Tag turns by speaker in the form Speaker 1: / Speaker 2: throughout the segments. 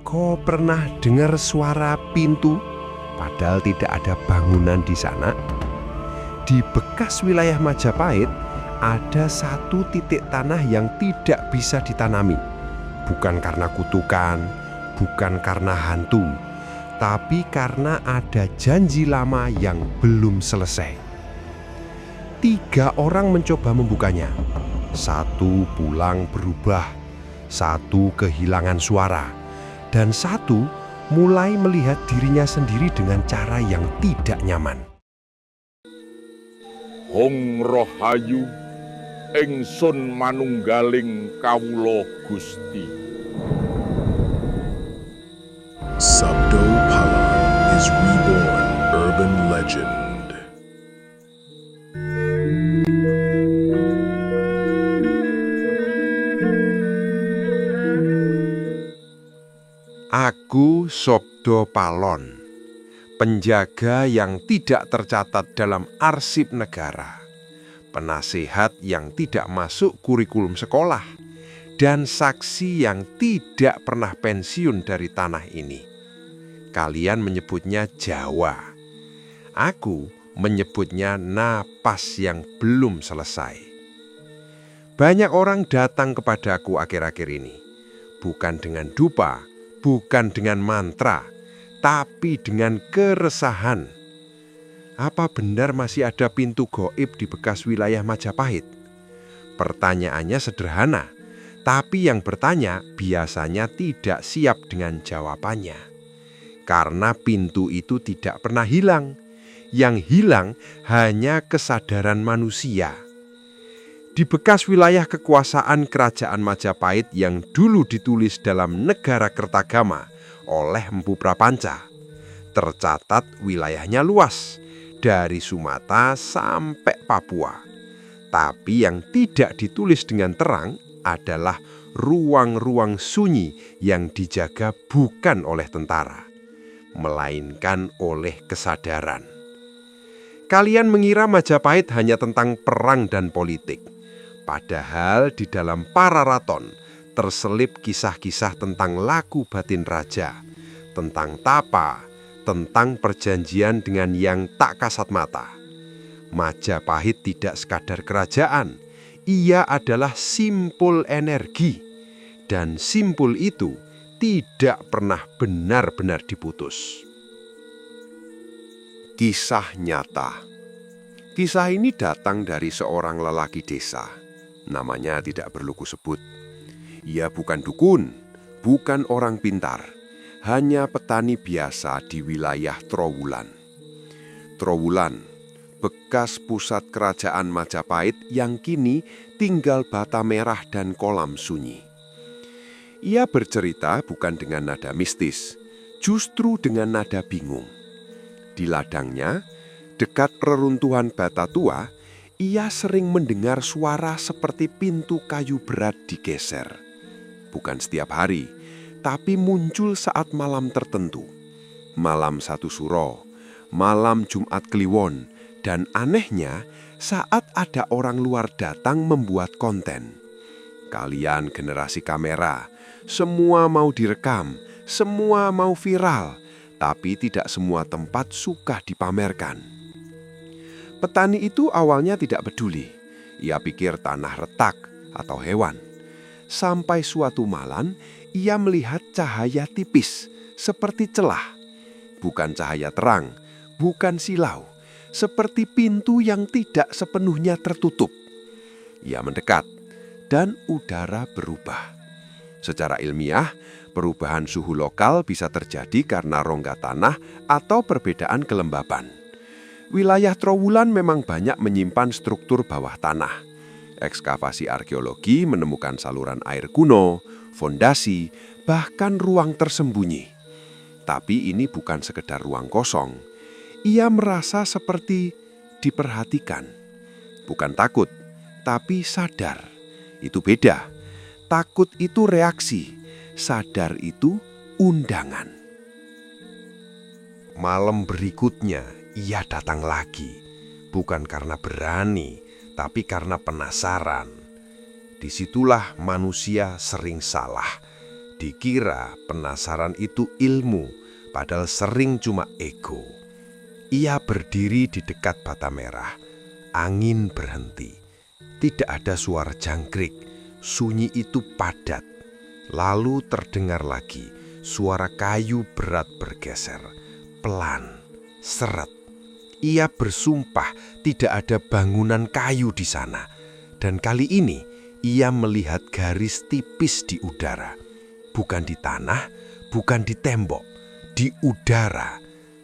Speaker 1: Kau pernah dengar suara pintu? Padahal tidak ada bangunan di sana. Di bekas wilayah Majapahit ada satu titik tanah yang tidak bisa ditanami. Bukan karena kutukan, bukan karena hantu, tapi karena ada janji lama yang belum selesai. 3 orang mencoba membukanya. 1 pulang berubah, 1 kehilangan suara, dan 1 mulai melihat dirinya sendiri dengan cara yang tidak nyaman.
Speaker 2: Hong Rohayu, ingsun manunggaling kawula Gusti.
Speaker 3: Sabdo Palan is reborn urban legend.
Speaker 1: Aku Sabdo Palon, penjaga yang tidak tercatat dalam arsip negara, penasehat yang tidak masuk kurikulum sekolah, dan saksi yang tidak pernah pensiun dari tanah ini. Kalian menyebutnya Jawa. Aku menyebutnya napas yang belum selesai. Banyak orang datang kepadaku akhir-akhir ini, bukan dengan dupa, bukan dengan mantra, tapi dengan keresahan. Apa benar masih ada pintu gaib di bekas wilayah Majapahit? Pertanyaannya sederhana, tapi yang bertanya biasanya tidak siap dengan jawabannya. Karena pintu itu tidak pernah hilang. Yang hilang hanya kesadaran manusia. Di bekas wilayah kekuasaan Kerajaan Majapahit yang dulu ditulis dalam Negara Kertagama oleh Empu Prapanca, tercatat wilayahnya luas, dari Sumatera sampai Papua. Tapi yang tidak ditulis dengan terang adalah ruang-ruang sunyi yang dijaga bukan oleh tentara, melainkan oleh kesadaran. Kalian mengira Majapahit hanya tentang perang dan politik. Padahal di dalam Pararaton terselip kisah-kisah tentang laku batin raja, tentang tapa, tentang perjanjian dengan yang tak kasat mata. Majapahit tidak sekadar kerajaan, ia adalah simpul energi. Dan simpul itu tidak pernah benar-benar diputus. Kisah nyata. Kisah ini datang dari seorang lelaki desa. Namanya tidak perlu kusebut. Ia bukan dukun, bukan orang pintar, hanya petani biasa di wilayah Trowulan. Trowulan, bekas pusat kerajaan Majapahit yang kini tinggal bata merah dan kolam sunyi. Ia bercerita bukan dengan nada mistis, justru dengan nada bingung. Di ladangnya, dekat reruntuhan bata tua, ia sering mendengar suara seperti pintu kayu berat digeser. Bukan setiap hari, tapi muncul saat malam tertentu. Malam 1 Suro, malam Jumat Kliwon, dan anehnya saat ada orang luar datang membuat konten. Kalian generasi kamera, semua mau direkam, semua mau viral, tapi tidak semua tempat suka dipamerkan. Petani itu awalnya tidak peduli. Ia pikir tanah retak atau hewan. Sampai suatu malam, ia melihat cahaya tipis, seperti celah. Bukan cahaya terang, bukan silau, seperti pintu yang tidak sepenuhnya tertutup. Ia mendekat, dan udara berubah. Secara ilmiah, perubahan suhu lokal bisa terjadi karena rongga tanah atau perbedaan kelembaban. Wilayah Trowulan memang banyak menyimpan struktur bawah tanah. Ekskavasi arkeologi menemukan saluran air kuno, fondasi, bahkan ruang tersembunyi. Tapi ini bukan sekedar ruang kosong. Ia merasa seperti diperhatikan. Bukan takut, tapi sadar. Itu beda. Takut itu reaksi, sadar itu undangan. Malam berikutnya, ia datang lagi, bukan karena berani, tapi karena penasaran. Disitulah manusia sering salah. Dikira penasaran itu ilmu, padahal sering cuma ego. Ia berdiri di dekat bata merah. Angin berhenti. Tidak ada suara jangkrik. Sunyi itu padat. Lalu terdengar lagi suara kayu berat bergeser. Pelan, seret. Ia bersumpah tidak ada bangunan kayu di sana. Dan kali ini ia melihat garis tipis di udara. Bukan di tanah, bukan di tembok, di udara.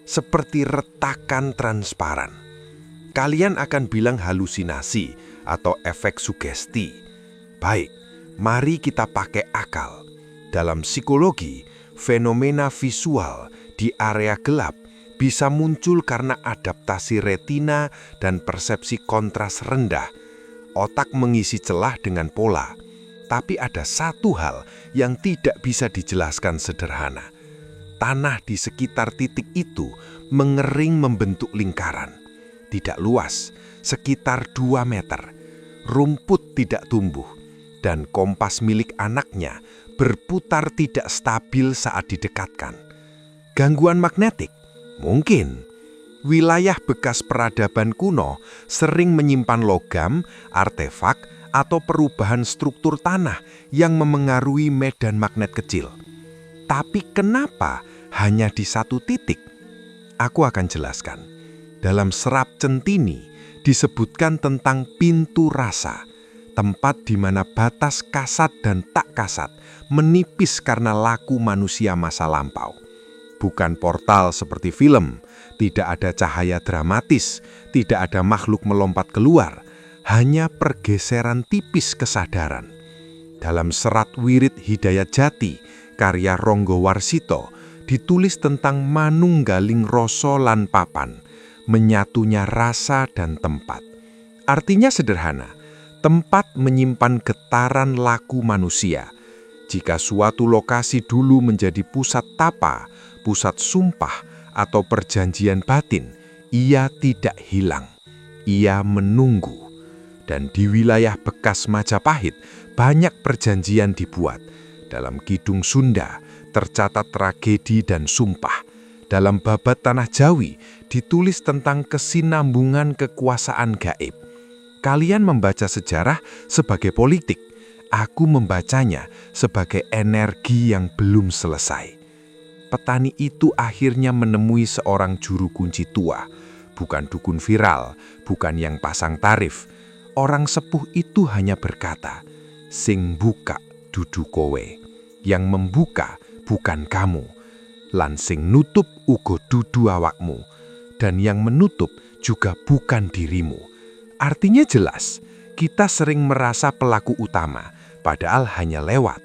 Speaker 1: Seperti retakan transparan. Kalian akan bilang halusinasi atau efek sugesti. Baik, mari kita pakai akal. Dalam psikologi, fenomena visual di area gelap bisa muncul karena adaptasi retina dan persepsi kontras rendah. Otak mengisi celah dengan pola. Tapi ada satu hal yang tidak bisa dijelaskan sederhana. Tanah di sekitar titik itu mengering membentuk lingkaran. Tidak luas, sekitar 2 meter. Rumput tidak tumbuh. Dan kompas milik anaknya berputar tidak stabil saat didekatkan. Gangguan magnetik? Mungkin. Wilayah bekas peradaban kuno sering menyimpan logam, artefak, atau perubahan struktur tanah yang memengaruhi medan magnet kecil. Tapi kenapa hanya di satu titik? Aku akan jelaskan. Dalam Serap Centini disebutkan tentang pintu rasa, tempat di mana batas kasat dan tak kasat menipis karena laku manusia masa lampau. Bukan portal seperti film, tidak ada cahaya dramatis, tidak ada makhluk melompat keluar, hanya pergeseran tipis kesadaran. Dalam Serat Wirid Hidayat Jati, karya Ronggo Warsito, ditulis tentang manunggaling rasa lan papan, menyatunya rasa dan tempat. Artinya sederhana, tempat menyimpan getaran laku manusia. Jika suatu lokasi dulu menjadi pusat tapa, pusat sumpah, atau perjanjian batin, ia tidak hilang. Ia menunggu. Dan di wilayah bekas Majapahit, banyak perjanjian dibuat. Dalam Kidung Sunda, tercatat tragedi dan sumpah. Dalam Babat Tanah Jawi, ditulis tentang kesinambungan kekuasaan gaib. Kalian membaca sejarah sebagai politik. Aku membacanya sebagai energi yang belum selesai. Petani itu akhirnya menemui seorang juru kunci tua. Bukan dukun viral, bukan yang pasang tarif. Orang sepuh itu hanya berkata, "Sing buka dudu kowe." Yang membuka bukan kamu. Lan sing nutup uga dudu awakmu. Dan yang menutup juga bukan dirimu. Artinya jelas, kita sering merasa pelaku utama, padahal hanya lewat.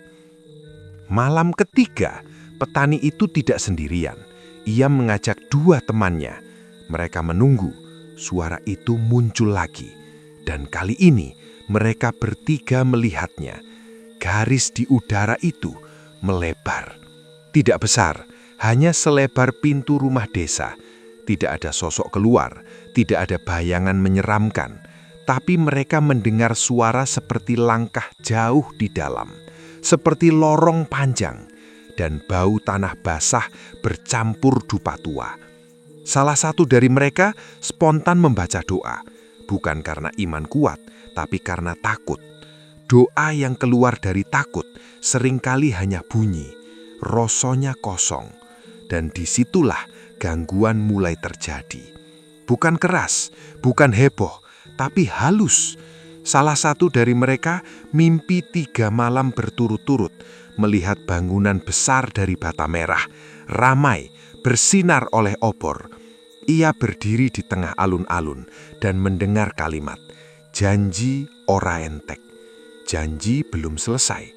Speaker 1: Malam ketiga, petani itu tidak sendirian. Ia mengajak 2 temannya. Mereka menunggu, suara itu muncul lagi. Dan kali ini mereka bertiga melihatnya. Garis di udara itu melebar. Tidak besar, hanya selebar pintu rumah desa. Tidak ada sosok keluar, tidak ada bayangan menyeramkan. Tapi mereka mendengar suara seperti langkah jauh di dalam. Seperti lorong panjang. Dan bau tanah basah bercampur dupa tua. Salah satu dari mereka spontan membaca doa. Bukan karena iman kuat, tapi karena takut. Doa yang keluar dari takut seringkali hanya bunyi, rasanya kosong. Dan disitulah gangguan mulai terjadi. Bukan keras, bukan heboh, tapi halus. Salah satu dari mereka mimpi 3 malam berturut-turut melihat bangunan besar dari bata merah, ramai, bersinar oleh obor. Ia berdiri di tengah alun-alun dan mendengar kalimat, "Janji ora entek." Janji belum selesai.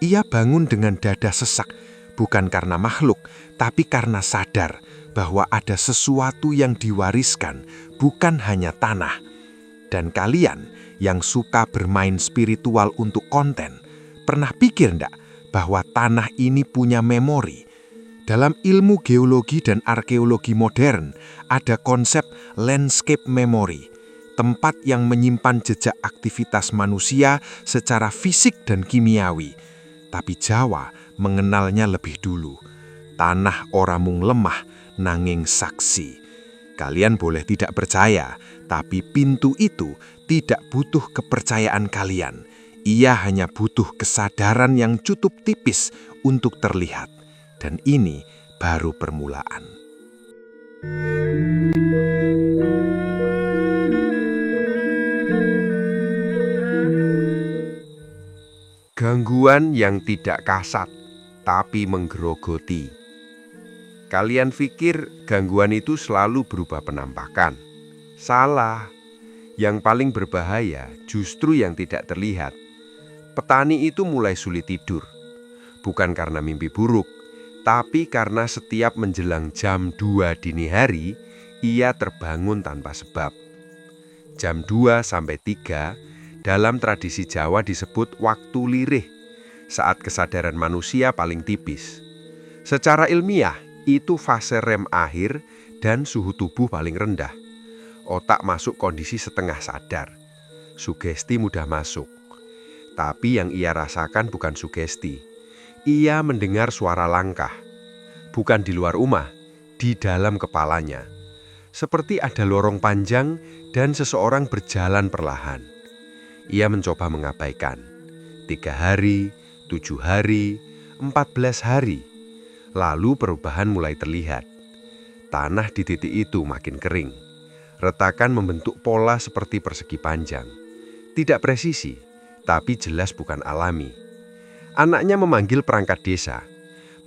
Speaker 1: Ia bangun dengan dada sesak, bukan karena makhluk, tapi karena sadar bahwa ada sesuatu yang diwariskan, bukan hanya tanah. Dan kalian yang suka bermain spiritual untuk konten, pernah pikir enggak bahwa tanah ini punya memori? Dalam ilmu geologi dan arkeologi modern, ada konsep landscape memory, tempat yang menyimpan jejak aktivitas manusia secara fisik dan kimiawi. Tapi Jawa
Speaker 4: mengenalnya lebih dulu. Tanah ora mung lemah nanging saksi. Kalian boleh tidak percaya, tapi pintu itu tidak butuh kepercayaan kalian. Ia hanya butuh kesadaran yang cukup tipis untuk terlihat. Dan ini baru permulaan.
Speaker 1: Gangguan yang tidak kasat, tapi menggerogoti. Kalian pikir gangguan itu selalu berubah penampakan? Salah. Yang paling berbahaya justru yang tidak terlihat. Petani itu mulai sulit tidur. Bukan karena mimpi buruk, tapi karena setiap menjelang jam 2 dini hari, ia terbangun tanpa sebab. Jam 2 sampai 3 dalam tradisi Jawa disebut waktu lirih, saat kesadaran manusia paling tipis. Secara ilmiah, itu fase REM akhir dan suhu tubuh paling rendah. Otak masuk kondisi setengah sadar. Sugesti mudah masuk. Tapi yang ia rasakan bukan sugesti. Ia mendengar suara langkah. Bukan di luar rumah, di dalam kepalanya. Seperti ada lorong panjang dan seseorang berjalan perlahan. Ia mencoba mengabaikan. 3 hari, 7 hari, 14 hari. Lalu perubahan mulai terlihat. Tanah di titik itu makin kering. Retakan membentuk pola seperti persegi panjang. Tidak presisi, tapi jelas bukan alami. Anaknya memanggil perangkat desa.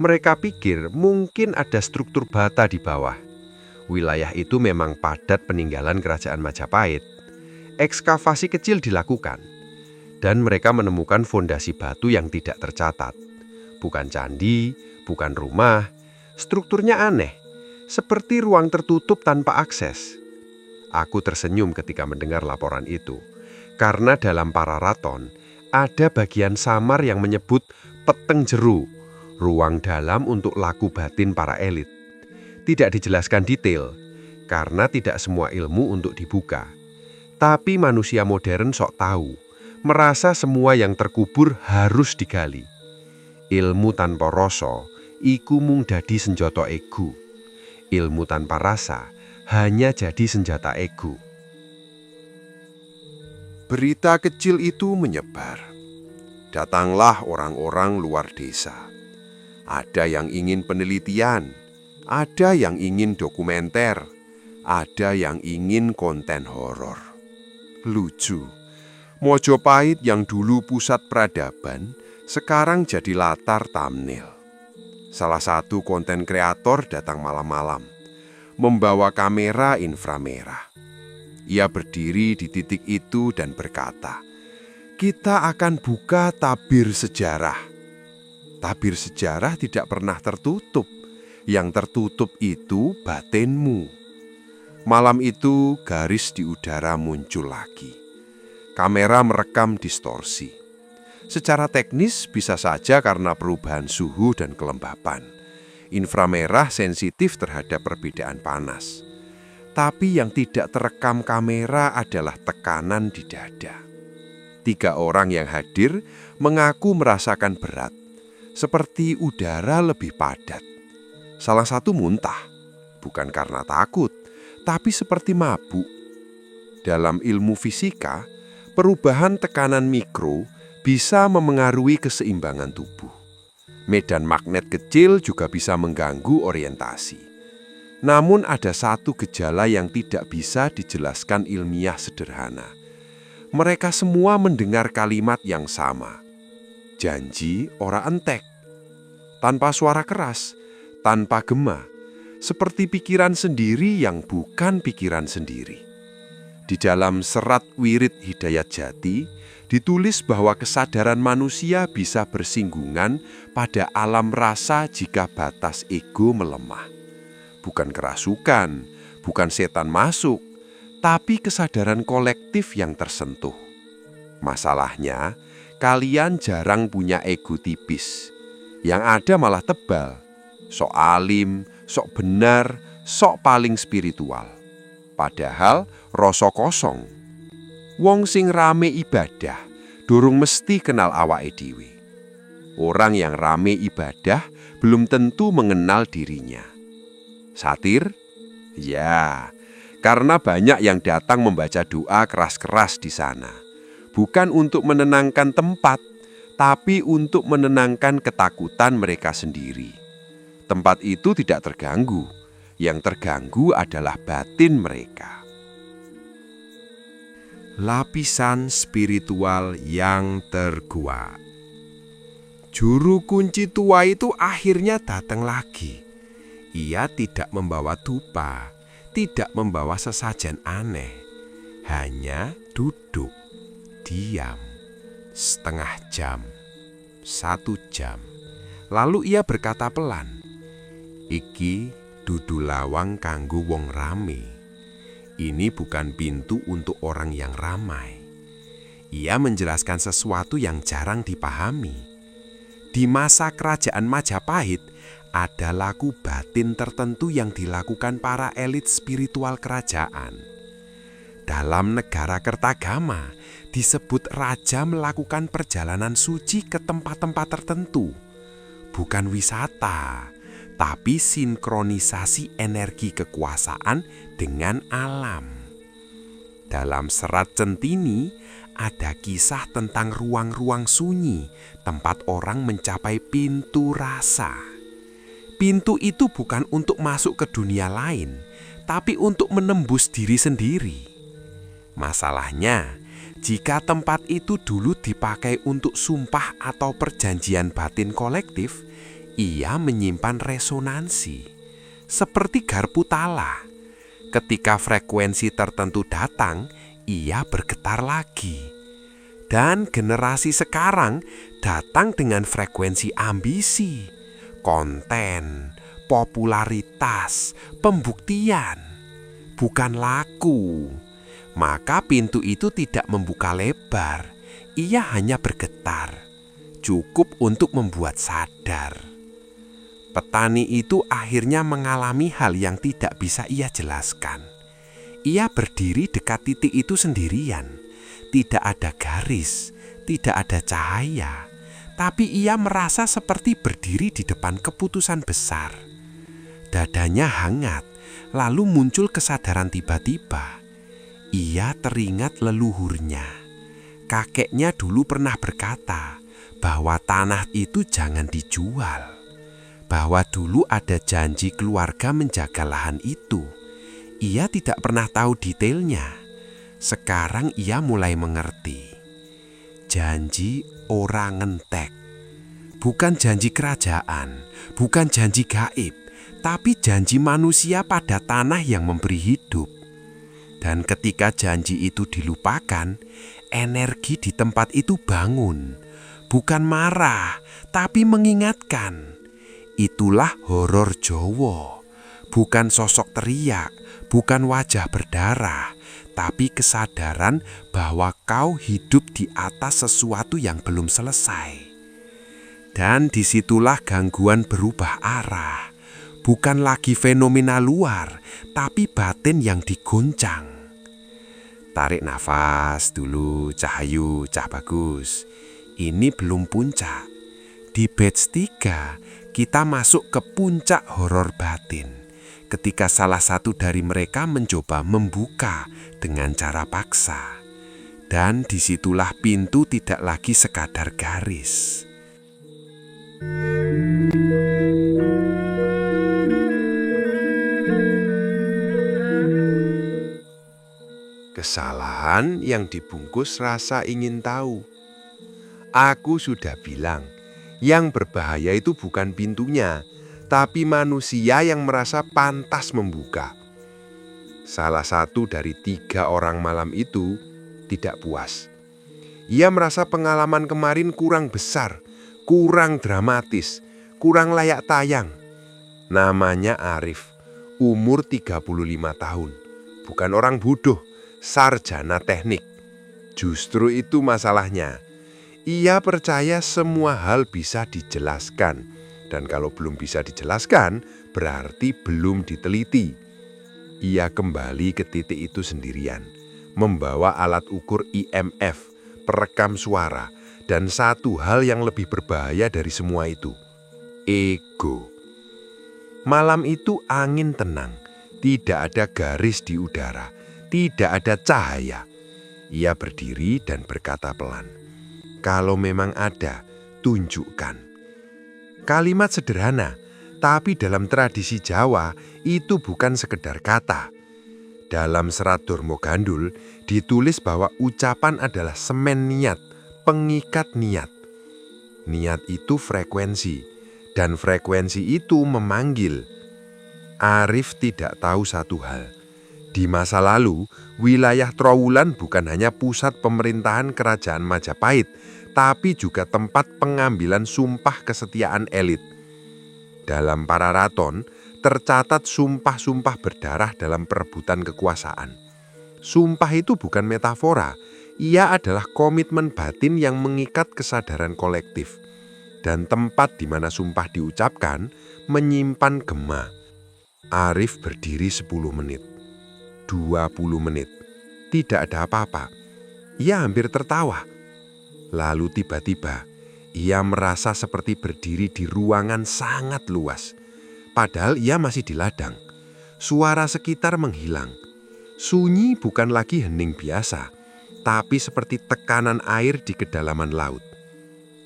Speaker 1: Mereka pikir mungkin ada struktur bata di bawah. Wilayah itu memang padat peninggalan kerajaan Majapahit. Ekskavasi kecil dilakukan. Dan mereka menemukan fondasi batu yang tidak tercatat. Bukan candi, bukan rumah, strukturnya aneh, seperti ruang tertutup tanpa akses. Aku tersenyum ketika mendengar laporan itu, karena dalam Pararaton ada bagian samar yang menyebut peteng jeru, ruang dalam untuk laku batin para elit. Tidak dijelaskan detail, karena tidak semua ilmu untuk dibuka. Tapi manusia modern sok tahu, merasa semua yang terkubur harus digali. Ilmu tanpa rasa, iku mung dadi senjata ego. Ilmu tanpa rasa, hanya jadi senjata ego. Berita kecil itu menyebar. Datanglah orang-orang luar desa. Ada yang ingin penelitian, ada yang ingin dokumenter, ada yang ingin konten horor. Lucu, Mojopahit yang dulu pusat peradaban, sekarang jadi latar thumbnail. Salah satu konten kreator datang malam-malam, membawa kamera inframerah. Ia berdiri di titik itu dan berkata, "Kita akan buka tabir sejarah." Tabir sejarah tidak pernah tertutup. Yang tertutup itu batinmu. Malam itu garis di udara muncul lagi. Kamera merekam distorsi. Secara teknis bisa saja karena perubahan suhu dan kelembapan. Inframerah sensitif terhadap perbedaan panas. Tapi yang tidak terekam kamera adalah tekanan di dada. 3 orang yang hadir mengaku merasakan berat, seperti udara lebih padat. Salah satu muntah, bukan karena takut, tapi seperti mabuk. Dalam ilmu fisika, perubahan tekanan mikro bisa memengaruhi keseimbangan tubuh. Medan magnet kecil juga bisa mengganggu orientasi. Namun ada satu gejala yang tidak bisa dijelaskan ilmiah sederhana. Mereka semua mendengar kalimat yang sama. Janji ora entek. Tanpa suara keras, tanpa gema, seperti pikiran sendiri yang bukan pikiran sendiri. Di dalam serat wirid Hidayat Jati, ditulis bahwa kesadaran manusia bisa bersinggungan pada alam rasa jika batas ego melemah. Bukan kerasukan, bukan setan masuk, tapi kesadaran kolektif yang tersentuh. Masalahnya, kalian jarang punya ego tipis. Yang ada malah tebal, sok alim, sok benar, sok paling spiritual. Padahal rasa kosong. Wong sing rame ibadah, durung mesti kenal awake dhewe. Orang yang rame ibadah belum tentu mengenal dirinya. Satir? Ya, karena banyak yang datang membaca doa keras-keras di sana. Bukan untuk menenangkan tempat, tapi untuk menenangkan ketakutan mereka sendiri. Tempat itu tidak terganggu. Yang terganggu adalah batin mereka.
Speaker 4: Lapisan spiritual yang terkuat. Juru kunci tua itu akhirnya datang lagi. Ia tidak membawa dupa, tidak membawa sesajen aneh. Hanya duduk, diam, setengah jam, 1 jam. Lalu ia berkata pelan, "Iki dudu lawang kanggo wong rame. Ini bukan pintu untuk orang yang ramai." Ia menjelaskan sesuatu yang jarang dipahami. Di masa kerajaan Majapahit, ada laku batin tertentu yang dilakukan para elit spiritual kerajaan. Dalam negara Kertagama, disebut raja melakukan perjalanan suci ke tempat-tempat tertentu. Bukan wisata, tapi sinkronisasi energi kekuasaan dengan alam. Dalam Serat Centini, ada kisah tentang ruang-ruang sunyi, tempat orang mencapai pintu rasa. Pintu itu bukan untuk masuk ke dunia lain, tapi untuk menembus diri sendiri. Masalahnya, jika tempat itu dulu dipakai untuk sumpah atau perjanjian batin kolektif, ia menyimpan resonansi. Seperti garpu tala. Ketika frekuensi tertentu datang, ia bergetar lagi. Dan generasi sekarang datang dengan frekuensi ambisi, konten, popularitas, pembuktian, bukan laku. Maka pintu itu tidak membuka lebar, ia hanya bergetar, cukup untuk membuat sadar. Petani itu akhirnya mengalami hal yang tidak bisa ia jelaskan. Ia berdiri dekat titik itu sendirian. Tidak ada garis, tidak ada cahaya. Tapi ia merasa seperti berdiri di depan keputusan besar. Dadanya hangat, lalu muncul kesadaran tiba-tiba. Ia teringat leluhurnya. Kakeknya dulu pernah berkata bahwa tanah itu jangan dijual. Bahwa dulu ada janji keluarga menjaga lahan itu. Ia tidak pernah tahu detailnya. Sekarang ia mulai mengerti. Janji orang ngentek. Bukan janji kerajaan, bukan janji gaib, tapi janji manusia pada tanah yang memberi hidup. Dan ketika janji itu dilupakan, energi di tempat itu bangun. Bukan marah, tapi mengingatkan. Itulah horor Jawa. Bukan sosok teriak, bukan wajah berdarah, tapi kesadaran bahwa kau hidup di atas sesuatu yang belum selesai. Dan disitulah gangguan berubah arah. Bukan lagi fenomena luar, tapi batin yang digoncang. Tarik nafas dulu, Cahayu, Cah Bagus. Ini belum puncak. Di batch 3, kita masuk ke puncak horor batin. Ketika salah satu dari mereka mencoba membuka dengan cara paksa. Dan disitulah pintu tidak lagi sekadar garis.
Speaker 1: Kesalahan yang dibungkus rasa ingin tahu. Aku sudah bilang, yang berbahaya itu bukan pintunya, tapi manusia yang merasa pantas membuka. Salah satu dari 3 orang malam itu tidak puas. Ia merasa pengalaman kemarin kurang besar, kurang dramatis, kurang layak tayang. Namanya Arif, umur 35 tahun. Bukan orang bodoh, sarjana teknik. Justru itu masalahnya. Ia percaya semua hal bisa dijelaskan. Dan kalau belum bisa dijelaskan, berarti belum diteliti. Ia kembali ke titik itu sendirian, membawa alat ukur IMF, perekam suara, Dan satu hal yang lebih berbahaya dari semua itu, ego. Malam itu angin tenang, tidak ada garis di udara, tidak ada cahaya. Ia berdiri dan berkata pelan, "Kalau memang ada, tunjukkan." Kalimat sederhana, tapi dalam tradisi Jawa itu bukan sekedar kata. Dalam Serat Dharma Gandul ditulis bahwa ucapan adalah semen niat, pengikat niat. Niat itu frekuensi, dan frekuensi itu memanggil. Arif tidak tahu satu hal. Di masa lalu, wilayah Trowulan bukan hanya pusat pemerintahan kerajaan Majapahit, tapi juga tempat pengambilan sumpah kesetiaan elit. Dalam para raton, tercatat sumpah-sumpah berdarah dalam perebutan kekuasaan. Sumpah itu bukan metafora, ia adalah komitmen batin yang mengikat kesadaran kolektif. Dan tempat di mana sumpah diucapkan menyimpan gema. Arif berdiri 10 menit. 20 menit. Tidak ada apa-apa. Ia hampir tertawa. Lalu tiba-tiba, ia merasa seperti berdiri di ruangan sangat luas. Padahal ia masih di ladang. Suara sekitar menghilang. Sunyi bukan lagi hening biasa, tapi seperti tekanan air di kedalaman laut.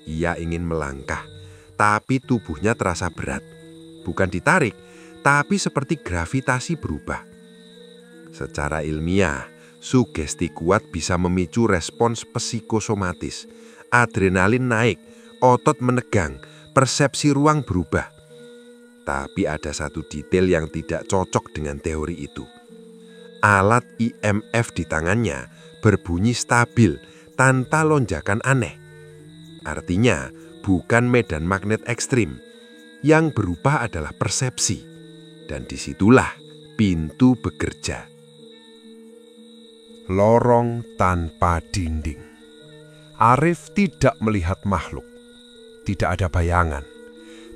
Speaker 1: Ia ingin melangkah, tapi tubuhnya terasa berat. Bukan ditarik, tapi seperti gravitasi berubah. Secara ilmiah, sugesti kuat bisa memicu respons psikosomatis. Adrenalin naik, otot menegang, persepsi ruang berubah. Tapi ada satu detail yang tidak cocok dengan teori itu. Alat IMF di tangannya berbunyi stabil tanpa lonjakan aneh. Artinya, bukan medan magnet ekstrim. Yang berubah adalah persepsi. Dan disitulah pintu bekerja.
Speaker 4: Lorong tanpa dinding. Arif tidak melihat makhluk, tidak ada bayangan,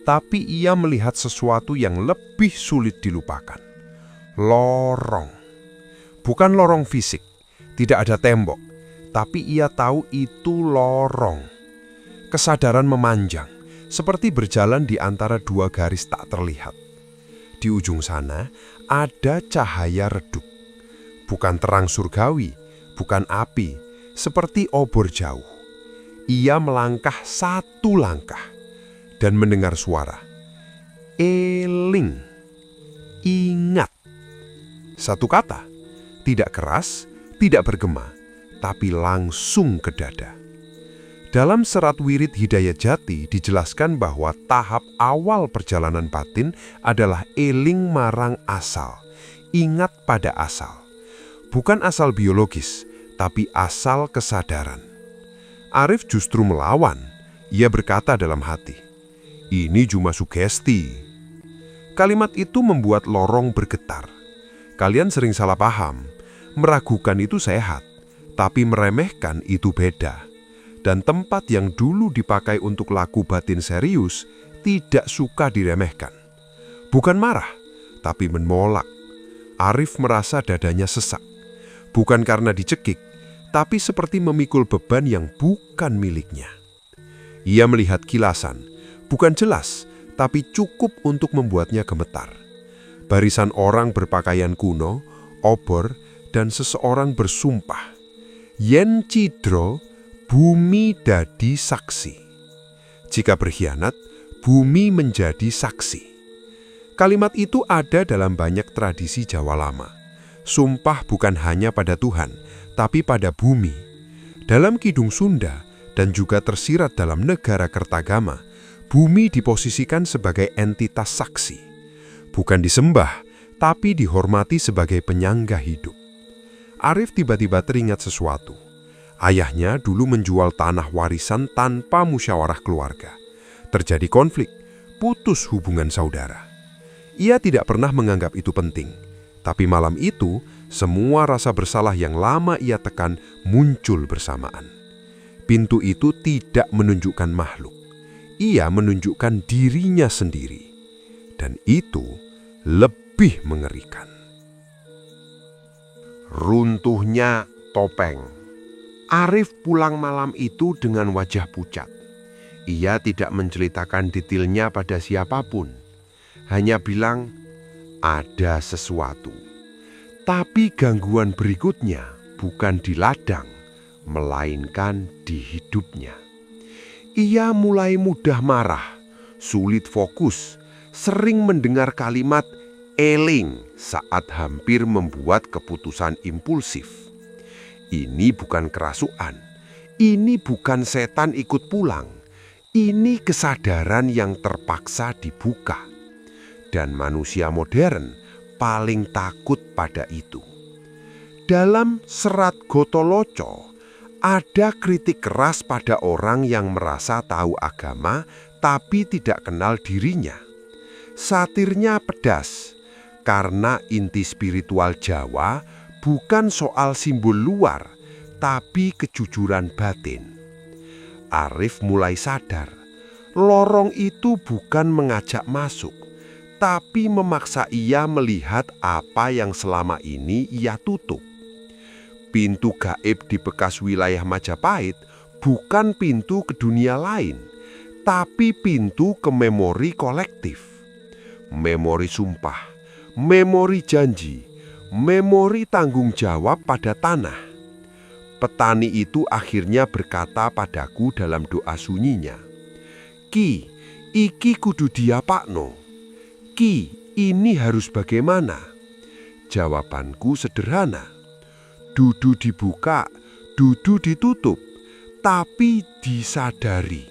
Speaker 4: tapi ia melihat sesuatu yang lebih sulit dilupakan. Lorong. Bukan lorong fisik, tidak ada tembok, tapi ia tahu itu lorong. Kesadaran memanjang, seperti berjalan di antara dua garis tak terlihat. Di ujung sana ada cahaya redup. Bukan terang surgawi, bukan api, seperti obor jauh. Ia melangkah satu langkah dan mendengar suara. Eling, ingat. Satu kata, tidak keras, tidak bergema, tapi langsung ke dada. Dalam Serat Wirid Hidayat Jati dijelaskan bahwa tahap awal perjalanan batin adalah eling marang asal, ingat pada asal. Bukan asal biologis, tapi asal kesadaran. Arif justru melawan. Ia berkata dalam hati, "Ini cuma sugesti." Kalimat itu membuat lorong bergetar. Kalian sering salah paham. Meragukan itu sehat, tapi meremehkan itu beda. Dan tempat yang dulu dipakai untuk laku batin serius tidak suka diremehkan. Bukan marah, tapi menolak. Arif merasa dadanya sesak. Bukan karena dicekik, tapi seperti memikul beban yang bukan miliknya. Ia melihat kilasan, bukan jelas, tapi cukup untuk membuatnya gemetar. Barisan orang berpakaian kuno, obor, dan seseorang bersumpah. Yen cidro, bumi dadi saksi. Jika berkhianat, bumi menjadi saksi. Kalimat itu ada dalam banyak tradisi Jawa lama. Sumpah bukan hanya pada Tuhan, tapi pada bumi. Dalam Kidung Sunda dan juga tersirat dalam negara Kertagama, bumi diposisikan sebagai entitas saksi. Bukan disembah, tapi dihormati sebagai penyangga hidup. Arif tiba-tiba teringat sesuatu. Ayahnya dulu menjual tanah warisan tanpa musyawarah keluarga. Terjadi konflik, putus hubungan saudara. Ia tidak pernah menganggap itu penting. Tapi malam itu, semua rasa bersalah yang lama ia tekan muncul bersamaan. Pintu itu tidak menunjukkan makhluk. Ia menunjukkan dirinya sendiri. Dan itu lebih mengerikan.
Speaker 1: Runtuhnya topeng. Arif pulang malam itu dengan wajah pucat. Ia tidak menceritakan detailnya pada siapapun. Hanya bilang, ada sesuatu. Tapi gangguan berikutnya bukan di ladang, melainkan di hidupnya. Ia mulai mudah marah, sulit fokus, sering mendengar kalimat eling saat hampir membuat keputusan impulsif. Ini bukan kerasukan, ini bukan setan ikut pulang, ini kesadaran yang terpaksa dibuka. Dan manusia modern paling takut pada itu. Dalam serat Gotoloco, ada kritik keras pada orang yang merasa tahu agama tapi tidak kenal dirinya. Satirnya pedas, karena inti spiritual Jawa bukan soal simbol luar, tapi kejujuran batin. Arif mulai sadar, lorong itu bukan mengajak masuk, tapi memaksa ia melihat apa yang selama ini ia tutup. Pintu gaib di bekas wilayah Majapahit bukan pintu ke dunia lain, tapi pintu ke memori kolektif. Memori sumpah, memori janji, memori tanggung jawab pada tanah. Petani itu akhirnya berkata padaku dalam doa sunyinya, "Ki, iki kudu diapakno. Ki, ini harus bagaimana?" Jawabanku sederhana. Dudu dibuka, dudu ditutup, tapi disadari.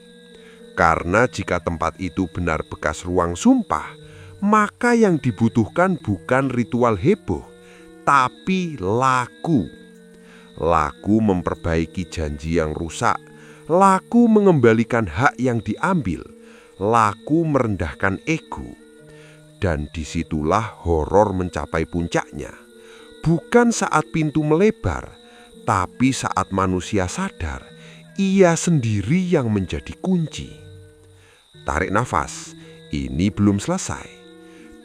Speaker 1: Karena jika tempat itu benar bekas ruang sumpah, maka yang dibutuhkan bukan ritual heboh, tapi laku. Laku memperbaiki janji yang rusak, laku mengembalikan hak yang diambil, laku merendahkan ego. Dan disitulah horor mencapai puncaknya. Bukan saat pintu melebar, tapi saat manusia sadar, ia sendiri yang menjadi kunci. Tarik nafas, ini belum selesai.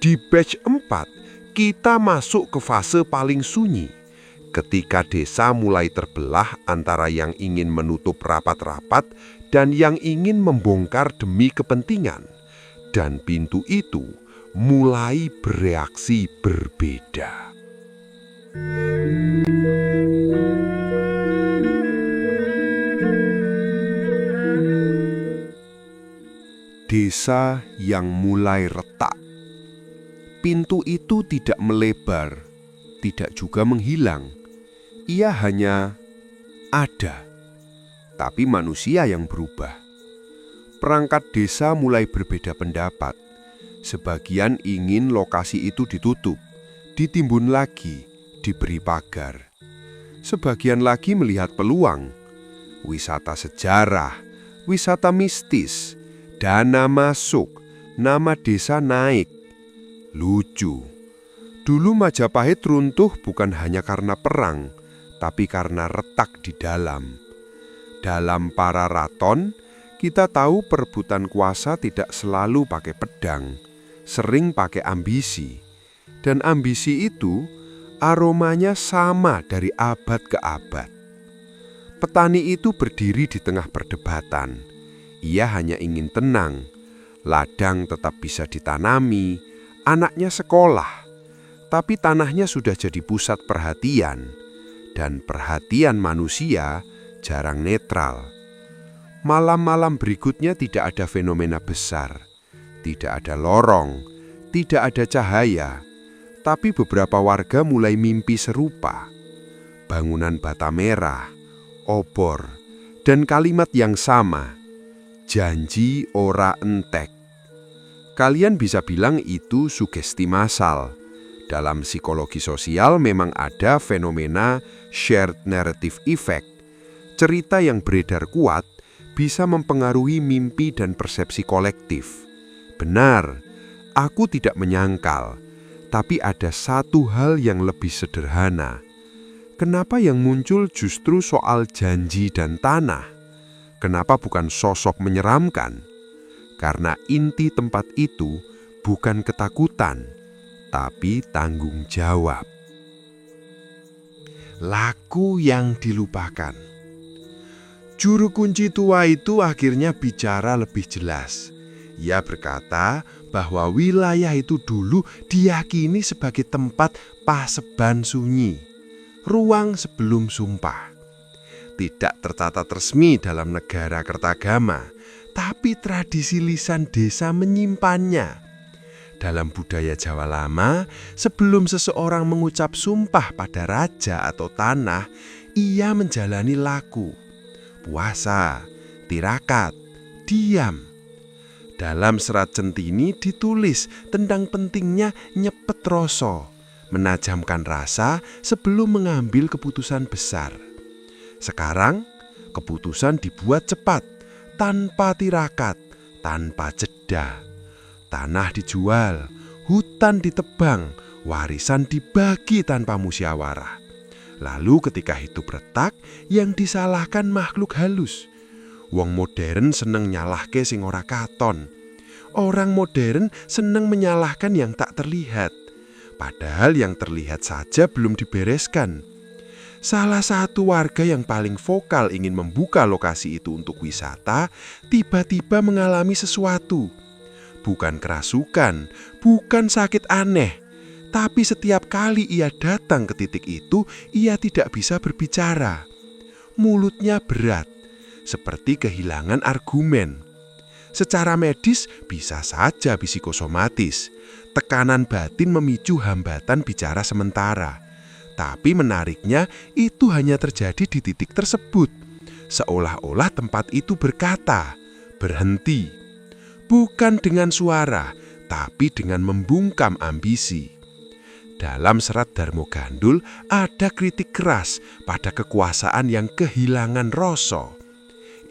Speaker 1: Di batch 4, kita masuk ke fase paling sunyi. Ketika desa mulai terbelah antara yang ingin menutup rapat-rapat dan yang ingin membongkar demi kepentingan. Dan pintu itu mulai bereaksi berbeda. Desa yang mulai retak. Pintu itu tidak melebar, tidak juga menghilang. Ia hanya ada, tapi manusia yang berubah. Perangkat desa mulai berbeda pendapat. Sebagian ingin lokasi itu ditutup, ditimbun lagi, diberi pagar. Sebagian lagi melihat peluang, wisata sejarah, wisata mistis, dana masuk, nama desa naik. Lucu, dulu Majapahit runtuh bukan hanya karena perang, tapi karena retak di dalam. Dalam para raton, kita tahu perebutan kuasa tidak selalu pakai pedang, sering pakai ambisi. Dan ambisi itu aromanya sama dari abad ke abad. Petani itu berdiri di tengah perdebatan. Ia hanya ingin tenang, ladang tetap bisa ditanami, anaknya sekolah, tapi tanahnya sudah jadi pusat perhatian, dan perhatian manusia jarang netral. Malam-malam berikutnya tidak ada fenomena besar, tidak ada lorong, tidak ada cahaya, tapi beberapa warga mulai mimpi serupa. Bangunan bata merah, obor, dan kalimat yang sama, janji ora entek. Kalian bisa bilang itu sugesti massal. Dalam psikologi sosial memang ada fenomena shared narrative effect. Cerita yang beredar kuat bisa mempengaruhi mimpi dan persepsi kolektif. Benar, aku tidak menyangkal, tapi ada satu hal yang lebih sederhana. Kenapa yang muncul justru soal janji dan tanah? Kenapa bukan sosok menyeramkan? Karena inti tempat itu bukan ketakutan, tapi tanggung jawab. Laku yang dilupakan. Juru kunci tua itu akhirnya bicara lebih jelas. Ia berkata bahwa wilayah itu dulu diyakini sebagai tempat paseban sunyi, ruang sebelum sumpah. Tidak tercatat resmi dalam negara Kertagama, tapi tradisi lisan desa menyimpannya. Dalam budaya Jawa lama, sebelum seseorang mengucap sumpah pada raja atau tanah, ia menjalani laku, puasa, tirakat, diam. Dalam serat Centini ditulis tentang pentingnya nyepet rasa, menajamkan rasa sebelum mengambil keputusan besar. Sekarang, keputusan dibuat cepat, tanpa tirakat, tanpa jeda. Tanah dijual, hutan ditebang, warisan dibagi tanpa musyawarah. Lalu ketika hidup retak, yang disalahkan makhluk halus. Wong modern seneng nyalahke sing ora katon. Orang modern seneng menyalahkan yang tak terlihat. Padahal yang terlihat saja belum dibereskan. Salah satu warga yang paling vokal ingin membuka lokasi itu untuk wisata, tiba-tiba mengalami sesuatu. Bukan kerasukan, bukan sakit aneh. Tapi setiap kali ia datang ke titik itu, ia tidak bisa berbicara. Mulutnya berat, seperti kehilangan argumen. Secara medis bisa saja psikosomatis. Tekanan batin memicu hambatan bicara sementara. Tapi menariknya itu hanya terjadi di titik tersebut. Seolah-olah tempat itu berkata, berhenti. Bukan dengan suara, tapi dengan membungkam ambisi. Dalam serat Darmo Gandul ada kritik keras pada kekuasaan yang kehilangan rasa.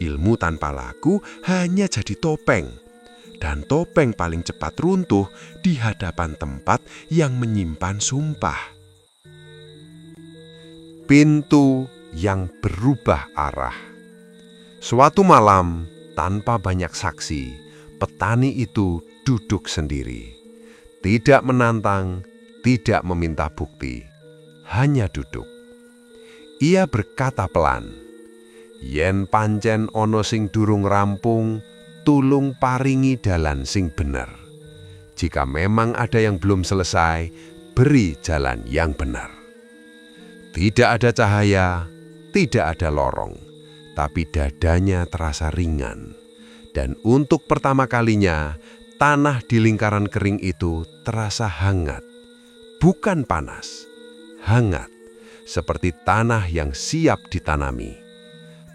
Speaker 1: Ilmu tanpa laku hanya jadi topeng. Dan topeng paling cepat runtuh di hadapan tempat yang menyimpan sumpah. Pintu yang berubah arah. Suatu malam, tanpa banyak saksi, petani itu duduk sendiri. Tidak menantang, tidak meminta bukti, hanya duduk. Ia berkata pelan, "Yen pancen ono sing durung rampung, tulung paringi dalan sing bener. Jika memang ada yang belum selesai, beri jalan yang benar." Tidak ada cahaya, tidak ada lorong, tapi dadanya terasa ringan. Dan untuk pertama kalinya, tanah di lingkaran kering itu terasa hangat. Bukan panas, hangat, seperti tanah yang siap ditanami.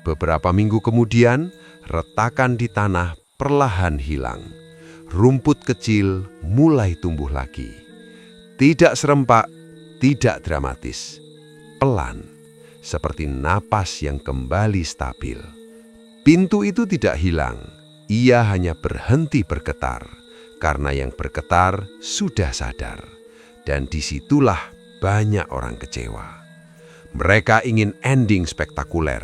Speaker 1: Beberapa minggu kemudian, retakan di tanah perlahan hilang. Rumput kecil mulai tumbuh lagi. Tidak serempak, tidak dramatis. Pelan, seperti napas yang kembali stabil. Pintu itu tidak hilang, ia hanya berhenti bergetar, karena yang bergetar sudah sadar. Dan disitulah banyak orang kecewa. Mereka ingin ending spektakuler.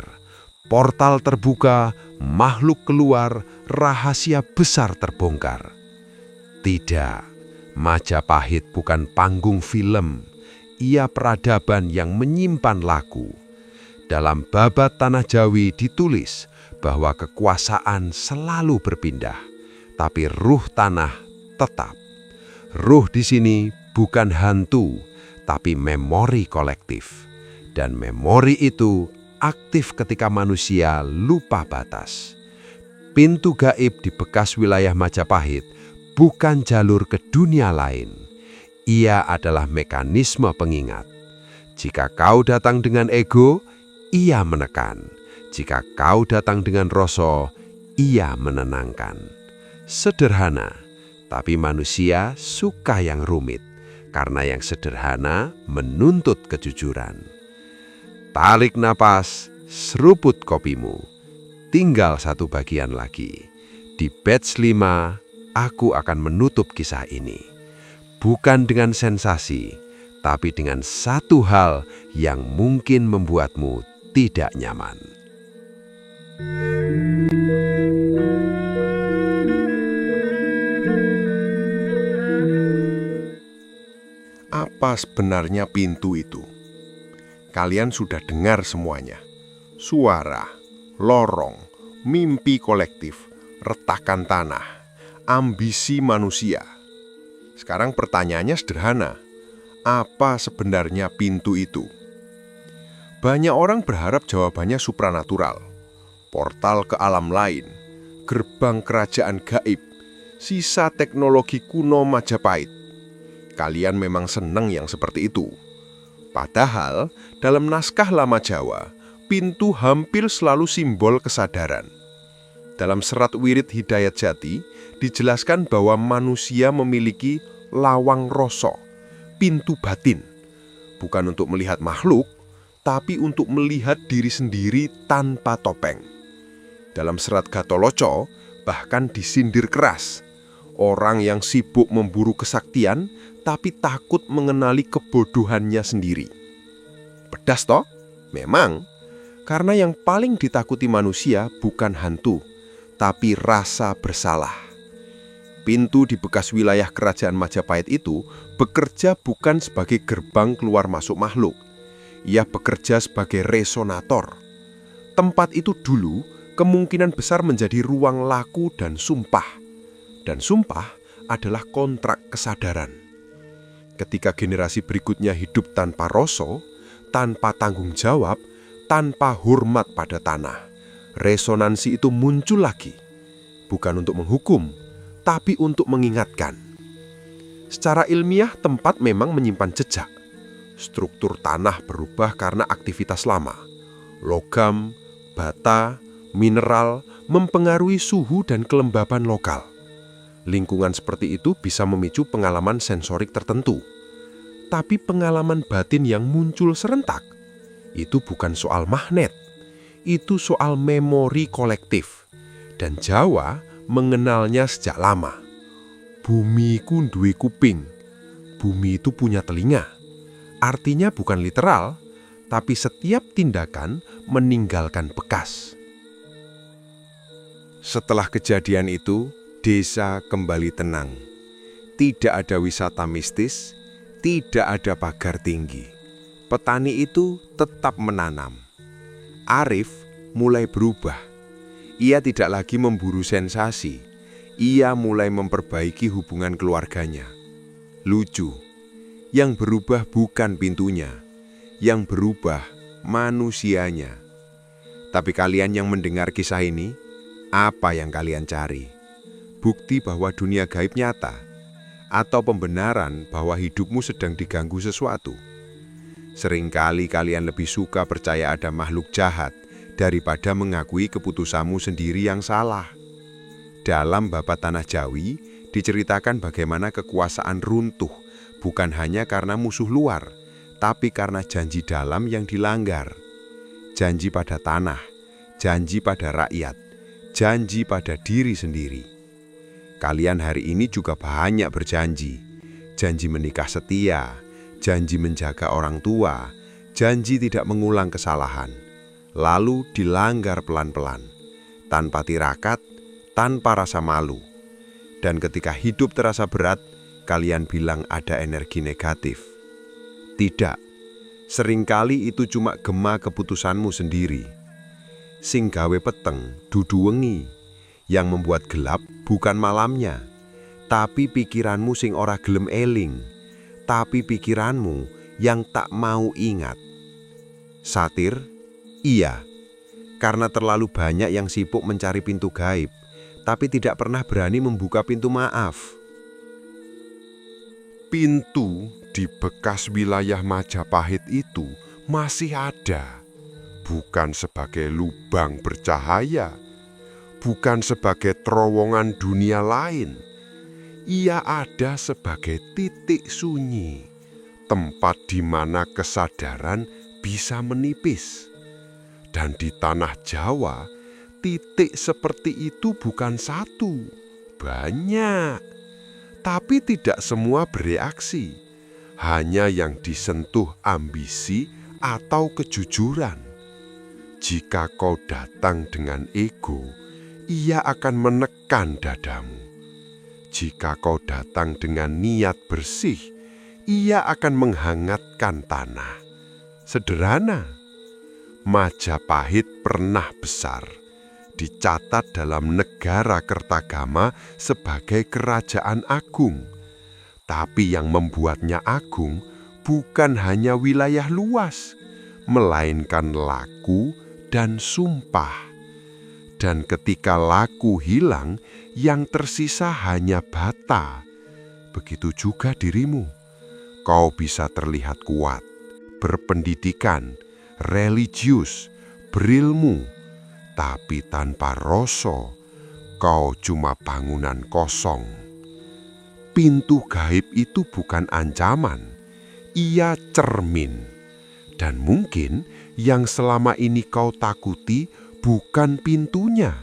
Speaker 1: Portal terbuka, makhluk keluar, rahasia besar terbongkar. Tidak, Majapahit bukan panggung film. Ia peradaban yang menyimpan laku. Dalam Babat Tanah Jawi ditulis bahwa kekuasaan selalu berpindah, tapi ruh tanah tetap. Ruh di sini bukan hantu, tapi memori kolektif. Dan memori itu aktif ketika manusia lupa batas. Pintu gaib di bekas wilayah Majapahit bukan jalur ke dunia lain. Ia adalah mekanisme pengingat. Jika kau datang dengan ego, ia menekan. Jika kau datang dengan rasa, ia menenangkan. Sederhana, tapi manusia suka yang rumit. Karena yang sederhana menuntut kejujuran. Tarik napas, seruput kopimu. Tinggal satu bagian lagi. Di batch 5, aku akan menutup kisah ini. Bukan dengan sensasi, tapi dengan satu hal yang mungkin membuatmu tidak nyaman. Apa sebenarnya pintu itu? Kalian sudah dengar semuanya. Suara, lorong, mimpi kolektif, retakan tanah, ambisi manusia. Sekarang pertanyaannya sederhana. Apa sebenarnya pintu itu? Banyak orang berharap jawabannya supranatural. Portal ke alam lain, gerbang kerajaan gaib, sisa teknologi kuno Majapahit. Kalian memang senang yang seperti itu. Padahal dalam naskah lama Jawa, pintu hampir selalu simbol kesadaran. Dalam serat Wirid Hidayat Jati, dijelaskan bahwa manusia memiliki lawang rasa, pintu batin. Bukan untuk melihat makhluk, tapi untuk melihat diri sendiri tanpa topeng. Dalam serat Gatoloco, bahkan disindir keras. Orang yang sibuk memburu kesaktian, tapi takut mengenali kebodohannya sendiri. Pedas toh? Memang. Karena yang paling ditakuti manusia bukan hantu, tapi rasa bersalah. Pintu di bekas wilayah kerajaan Majapahit itu bekerja bukan sebagai gerbang keluar masuk makhluk. Ia bekerja sebagai resonator. Tempat itu dulu kemungkinan besar menjadi ruang laku dan sumpah. Dan sumpah adalah kontrak kesadaran. Ketika generasi berikutnya hidup tanpa rasa, tanpa tanggung jawab, tanpa hormat pada tanah, resonansi itu muncul lagi. Bukan untuk menghukum, tapi untuk mengingatkan. Secara ilmiah, tempat memang menyimpan jejak. Struktur tanah berubah karena aktivitas lama. Logam, bata, mineral mempengaruhi suhu dan kelembaban lokal. Lingkungan seperti itu bisa memicu pengalaman sensorik tertentu. Tapi pengalaman batin yang muncul serentak, itu bukan soal magnet. Itu soal memori kolektif. Dan Jawa mengenalnya sejak lama. Bumi ku duwe kuping. Bumi itu punya telinga. Artinya bukan literal, tapi setiap tindakan meninggalkan bekas. Setelah kejadian itu, desa kembali tenang. Tidak ada wisata mistis, tidak ada pagar tinggi. Petani itu tetap menanam. Arif mulai berubah. Ia tidak lagi memburu sensasi. Ia mulai memperbaiki hubungan keluarganya. Lucu, yang berubah bukan pintunya, yang berubah manusianya. Tapi kalian yang mendengar kisah ini, apa yang kalian cari? Bukti bahwa dunia gaib nyata? Atau pembenaran bahwa hidupmu sedang diganggu sesuatu? Seringkali kalian lebih suka percaya ada makhluk jahat daripada mengakui keputusanmu sendiri yang salah. Dalam Babat Tanah Jawi diceritakan bagaimana kekuasaan runtuh bukan hanya karena musuh luar, tapi karena janji dalam yang dilanggar. Janji pada tanah, janji pada rakyat, janji pada diri sendiri. Kalian hari ini juga banyak berjanji. Janji menikah setia, janji menjaga orang tua, janji tidak mengulang kesalahan. Lalu dilanggar pelan-pelan, tanpa tirakat, tanpa rasa malu. Dan ketika hidup terasa berat, kalian bilang ada energi negatif. Tidak, seringkali itu cuma gema keputusanmu sendiri. Sing gawe peteng, dudu wengi. Yang membuat gelap bukan malamnya, tapi pikiranmu sing ora gelem eling, tapi pikiranmu yang tak mau ingat. Satir? Iya, karena terlalu banyak yang sibuk mencari pintu gaib, tapi tidak pernah berani membuka pintu maaf.
Speaker 5: Pintu di bekas wilayah Majapahit itu masih ada, bukan sebagai lubang bercahaya, bukan sebagai terowongan dunia lain. Ia ada sebagai titik sunyi, tempat di mana kesadaran bisa menipis. Dan di tanah Jawa, titik seperti itu bukan satu, banyak. Tapi tidak semua bereaksi, hanya yang disentuh ambisi atau kejujuran. Jika kau datang dengan ego, ia akan menekan dadamu. Jika kau datang dengan niat bersih, ia akan menghangatkan tanah. Sederhana. Majapahit pernah besar, dicatat dalam negara Kertagama sebagai kerajaan agung. Tapi yang membuatnya agung bukan hanya wilayah luas, melainkan laku dan sumpah. Dan ketika laku hilang, yang tersisa hanya bata. Begitu juga dirimu. Kau bisa terlihat kuat, berpendidikan, religius, berilmu, tapi tanpa rasa, kau cuma bangunan kosong. Pintu gaib itu bukan ancaman, ia cermin. Dan mungkin yang selama ini kau takuti bukan pintunya,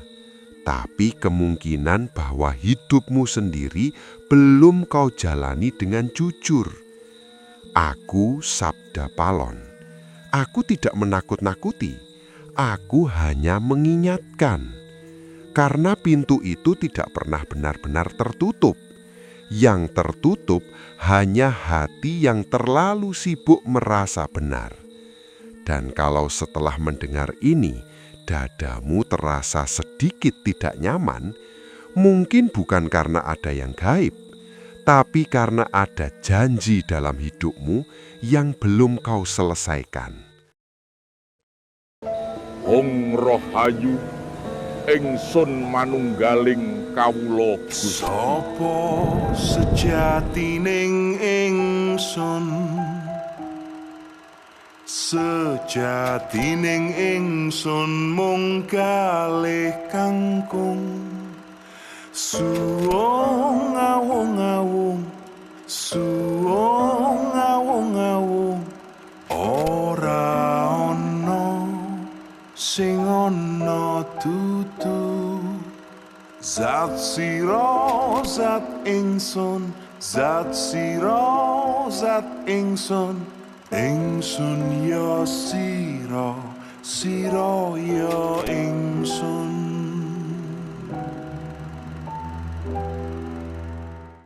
Speaker 5: tapi kemungkinan bahwa hidupmu sendiri belum kau jalani dengan jujur. Aku Sabda Palon. Aku tidak menakut-nakuti, aku hanya mengingatkan. Karena pintu itu tidak pernah benar-benar tertutup. Yang tertutup hanya hati yang terlalu sibuk merasa benar. Dan kalau setelah mendengar ini, dadamu terasa sedikit tidak nyaman, mungkin bukan karena ada yang gaib, tapi karena ada janji dalam hidupmu yang belum kau selesaikan.
Speaker 2: Hong Rohayu ingsun manunggaling kawula Gusti.
Speaker 6: Sapa sejatining ingsun, sejatining ingsun mung kalih kangkung, suwung awung-awung, suwung awung-awung, ora ana sing ana tutu. Zat sira zat ingsun, zat sira zat ingsun, ingsun ya sira, sira ya ingsun.